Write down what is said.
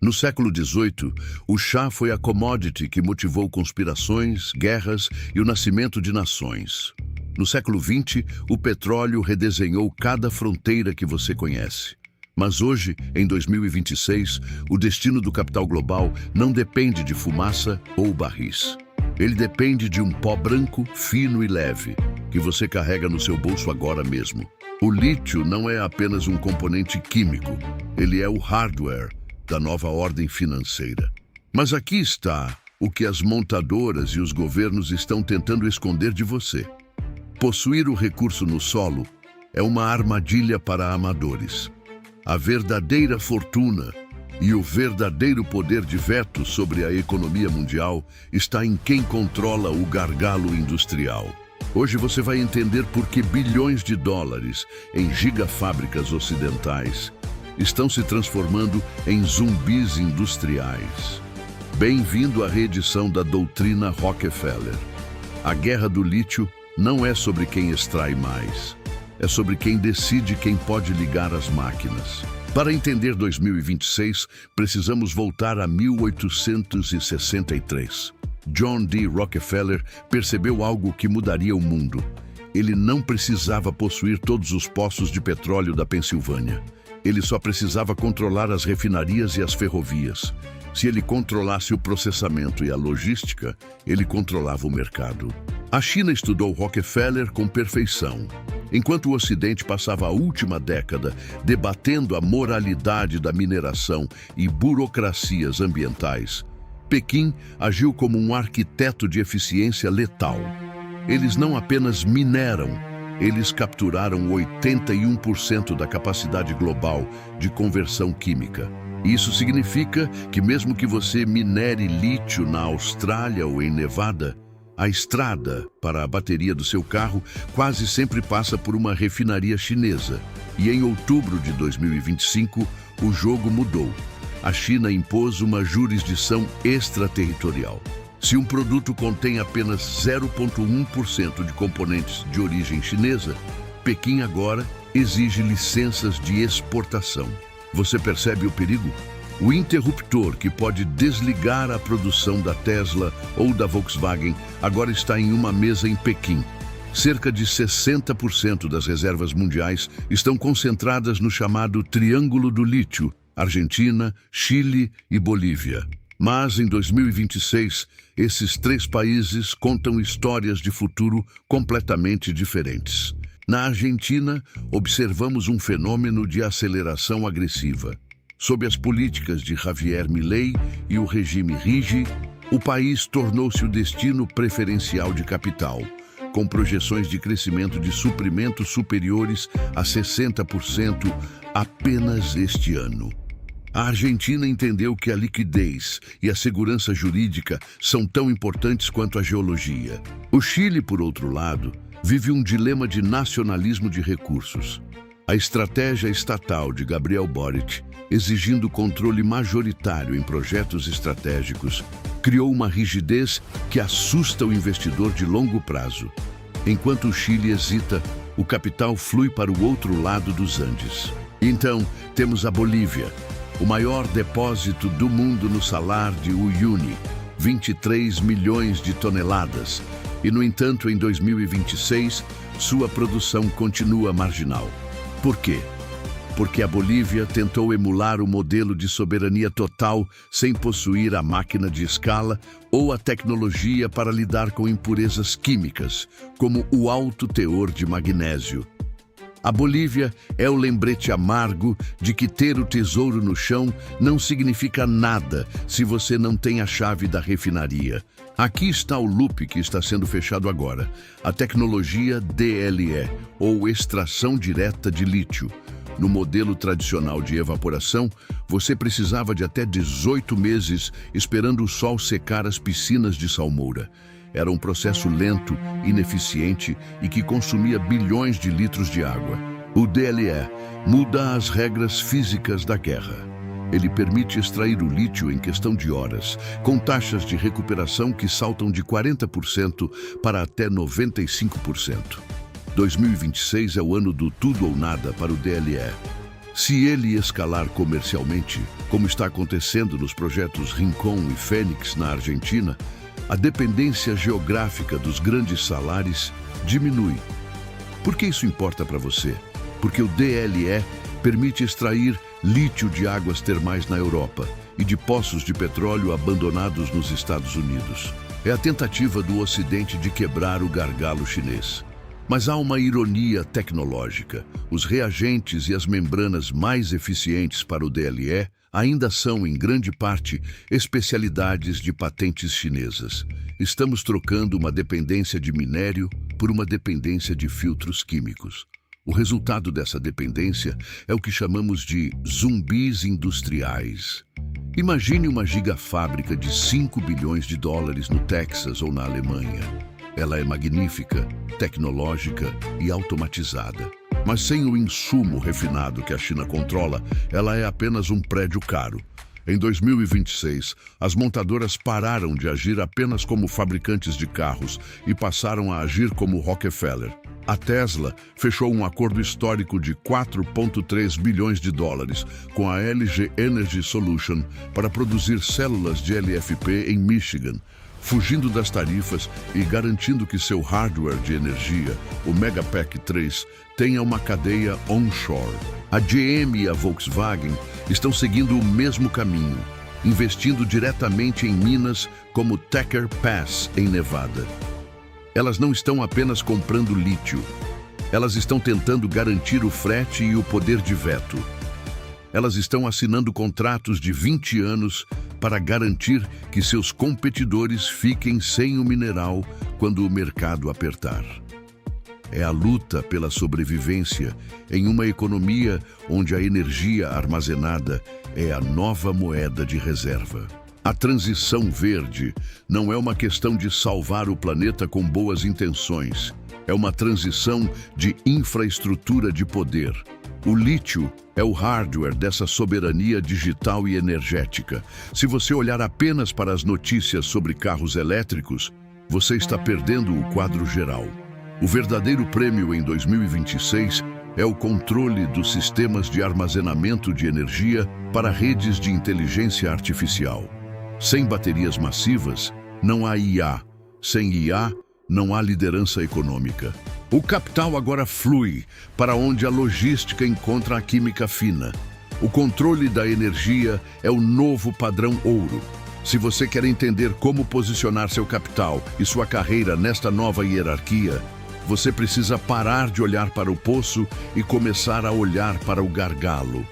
No século XVIII, o chá foi a commodity que motivou conspirações, guerras e o nascimento de nações. No século XX, o petróleo redesenhou cada fronteira que você conhece. Mas hoje, em 2026, o destino do capital global não depende de fumaça ou barris. Ele depende de um pó branco, fino e leve, que você carrega no seu bolso agora mesmo. O lítio não é apenas um componente químico, ele é o hardware da nova ordem financeira. Mas aqui está o que as montadoras e os governos estão tentando esconder de você. Possuir o recurso no solo é uma armadilha para amadores. A verdadeira fortuna e o verdadeiro poder de veto sobre a economia mundial está em quem controla o gargalo industrial. Hoje você vai entender por que bilhões de dólares em gigafábricas ocidentais estão se transformando em zumbis industriais. Bem-vindo à reedição da doutrina Rockefeller. A guerra do lítio não é sobre quem extrai mais, é sobre quem decide quem pode ligar as máquinas. Para entender 2026, precisamos voltar a 1863. John D. Rockefeller percebeu algo que mudaria o mundo. Ele não precisava possuir todos os poços de petróleo da Pensilvânia. Ele só precisava controlar as refinarias e as ferrovias. Se ele controlasse o processamento e a logística, ele controlava o mercado. A China estudou Rockefeller com perfeição. Enquanto o Ocidente passava a última década debatendo a moralidade da mineração e burocracias ambientais, Pequim agiu como um arquiteto de eficiência letal. Eles não apenas mineram, eles capturaram 81% da capacidade global de conversão química. Isso significa que mesmo que você minere lítio na Austrália ou em Nevada, a estrada para a bateria do seu carro quase sempre passa por uma refinaria chinesa. E em outubro de 2025, o jogo mudou. A China impôs uma jurisdição extraterritorial. Se um produto contém apenas 0,1% de componentes de origem chinesa, Pequim agora exige licenças de exportação. Você percebe o perigo? O interruptor que pode desligar a produção da Tesla ou da Volkswagen agora está em uma mesa em Pequim. Cerca de 60% das reservas mundiais estão concentradas no chamado Triângulo do Lítio, Argentina, Chile e Bolívia. Mas, em 2026, esses três países contam histórias de futuro completamente diferentes. Na Argentina, observamos um fenômeno de aceleração agressiva. Sob as políticas de Javier Milei e o regime RIGI, o país tornou-se o destino preferencial de capital, com projeções de crescimento de suprimentos superiores a 60% apenas este ano. A Argentina entendeu que a liquidez e a segurança jurídica são tão importantes quanto a geologia. O Chile, por outro lado, vive um dilema de nacionalismo de recursos. A estratégia estatal de Gabriel Boric, exigindo controle majoritário em projetos estratégicos, criou uma rigidez que assusta o investidor de longo prazo. Enquanto o Chile hesita, o capital flui para o outro lado dos Andes. Então, temos a Bolívia, o maior depósito do mundo no Salar de Uyuni, 23 milhões de toneladas. E, no entanto, em 2026, sua produção continua marginal. Por quê? Porque a Bolívia tentou emular o modelo de soberania total sem possuir a máquina de escala ou a tecnologia para lidar com impurezas químicas, como o alto teor de magnésio. A Bolívia é o lembrete amargo de que ter o tesouro no chão não significa nada se você não tem a chave da refinaria. Aqui está o loop que está sendo fechado agora, a tecnologia DLE, ou extração direta de lítio. No modelo tradicional de evaporação, você precisava de até 18 meses esperando o sol secar as piscinas de salmoura. Era um processo lento, ineficiente e que consumia bilhões de litros de água. O DLE muda as regras físicas da guerra. Ele permite extrair o lítio em questão de horas, com taxas de recuperação que saltam de 40% para até 95%. 2026 é o ano do tudo ou nada para o DLE. Se ele escalar comercialmente, como está acontecendo nos projetos Rincon e Fênix na Argentina, a dependência geográfica dos grandes salares diminui. Por que isso importa para você? Porque o DLE permite extrair lítio de águas termais na Europa e de poços de petróleo abandonados nos Estados Unidos. É a tentativa do Ocidente de quebrar o gargalo chinês. Mas há uma ironia tecnológica. Os reagentes e as membranas mais eficientes para o DLE ainda são, em grande parte, especialidades de patentes chinesas. Estamos trocando uma dependência de minério por uma dependência de filtros químicos. O resultado dessa dependência é o que chamamos de zumbis industriais. Imagine uma gigafábrica de 5 bilhões de dólares no Texas ou na Alemanha. Ela é magnífica, tecnológica e automatizada. Mas sem o insumo refinado que a China controla, ela é apenas um prédio caro. Em 2026, as montadoras pararam de agir apenas como fabricantes de carros e passaram a agir como Rockefeller. A Tesla fechou um acordo histórico de 4,3 bilhões de dólares com a LG Energy Solution para produzir células de LFP em Michigan, fugindo das tarifas e garantindo que seu hardware de energia, o Megapack 3, tenha uma cadeia onshore. A GM e a Volkswagen estão seguindo o mesmo caminho, investindo diretamente em minas como Thacker Pass, em Nevada. Elas não estão apenas comprando lítio, elas estão tentando garantir o frete e o poder de veto. Elas estão assinando contratos de 20 anos para garantir que seus competidores fiquem sem o mineral quando o mercado apertar. É a luta pela sobrevivência em uma economia onde a energia armazenada é a nova moeda de reserva. A transição verde não é uma questão de salvar o planeta com boas intenções. É uma transição de infraestrutura de poder. O lítio é o hardware dessa soberania digital e energética. Se você olhar apenas para as notícias sobre carros elétricos, você está perdendo o quadro geral. O verdadeiro prêmio em 2026 é o controle dos sistemas de armazenamento de energia para redes de inteligência artificial. Sem baterias massivas, não há IA. Sem IA, não há liderança econômica. O capital agora flui para onde a logística encontra a química fina. O controle da energia é o novo padrão ouro. Se você quer entender como posicionar seu capital e sua carreira nesta nova hierarquia, você precisa parar de olhar para o poço e começar a olhar para o gargalo.